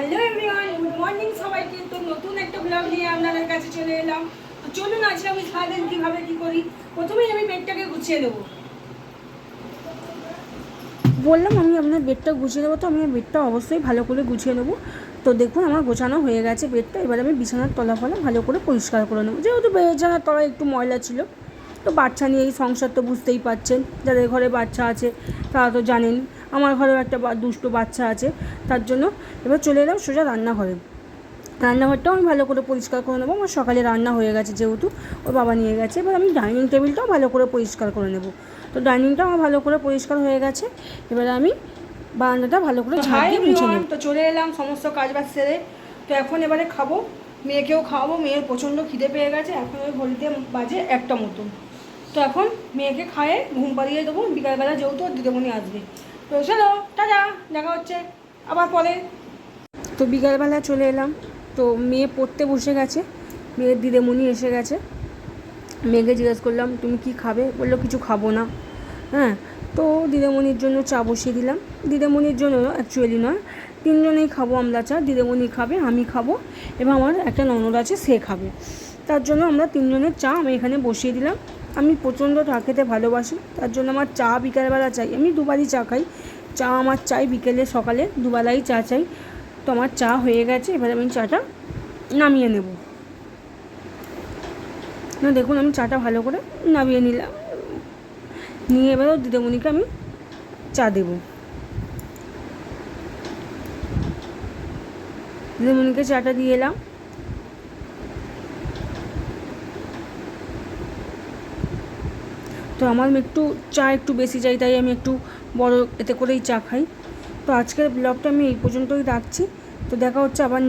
Hello everyone, good morning সবাইকে। তো নতুন একটা ব্লগ নিয়ে আপনাদের কাছে চলে এলাম। তো চলুন আজকে আমি সারাদিন কীভাবে কী করি। প্রথমেই আমি বেডটাকে গুছিয়ে নেবো। বললাম আমি আপনার বেডটা গুছিয়ে নেবো, তো আমি বেডটা অবশ্যই ভালো করে গুছিয়ে নেবো। তো দেখুন আমার গোছানো হয়ে গেছে বেডটা। এবার আমি বিছানার তলাফলা ভালো করে পরিষ্কার করে নেবো, যেহেতু বিছানার তলায় একটু ময়লা ছিল। তো বাচ্চা নিয়ে এই সংসার তো বুঝতেই পারছেন, যাদের ঘরে বাচ্চা আছে তারা তো জানেন। আমার ঘরেও একটা দুষ্ট বাচ্চা আছে, তার জন্য এবার চলে এলাম সোজা রান্নাঘরে। রান্নাঘরটাও আমি ভালো করে পরিষ্কার করে নেবো। আমার সকালে রান্না হয়ে গেছে, যেহেতু ওর বাবা নিয়ে গেছে। এবার আমি ডাইনিং টেবিলটাও ভালো করে পরিষ্কার করে নেব। তো ডাইনিংটাও আমার ভালো করে পরিষ্কার হয়ে গেছে। এবার আমি বারান্দাটা ভালো করে ঝাড় দিয়ে মুছে নেব। তো চলে এলাম সমস্ত কাজবাজ সেরে। তো এখন এবারে খাবো, মেয়েকেও খাওয়াবো। মেয়ের প্রচণ্ড খিদে পেয়ে গেছে, এখন ওই ঘড়িতে বাজে 1টা মতন। তো এখন মেয়েকে খাইয়ে ঘুম পাড়িয়ে দেবো। বিকালবেলা যেহেতু দিদিমণি আসবে। তো চলো, টাটা, দেখা হচ্ছে আবার পরে। তো বিকালবেলা চলে এলাম। তো মেয়ে পড়তে বসে গেছে, মেয়ের দিদিমণি এসে গেছে। মেয়েকে জিজ্ঞেস করলাম তুমি কি খাবে, বললো কিছু খাবো না। হ্যাঁ, তো দিদিমণির জন্য চা বসিয়ে দিলাম। দিদিমণির জন্য অ্যাকচুয়ালি নয়, 3জনেই খাবো আমরা চা। দিদিমণি খাবে, আমি খাবো, এবং আমার একটা ননদ আছে সে খাবে। তার জন্য আমরা 3জনের চা আমি এখানে বসিয়ে দিলাম। আমি প্রচণ্ড চা খেতে ভালোবাসি, তার জন্য আমার চা বিকালবেলা চাই। আমি দুবারই চা খাই, চা আমার চাই বিকেলে সকালে দুবেলাই চা চাই। তো আমার চা হয়ে গেছে, এবার আমি চাটা নামিয়ে নেব। না দেখুন আমি চাটা ভালো করে নামিয়ে নিলাম, নিয়ে এবারও দিদিমণিকে আমি চা দেব। দিদিমণিকে চাটা দিয়ে এলাম। তো আমার একটু চা একটু বেশি চাই, তাই আমি একটু বড় এতে করেই চা খাই। তো আজকের ব্লগটা আমি এই পর্যন্তই রাখছি। তো দেখা হচ্ছে আবার।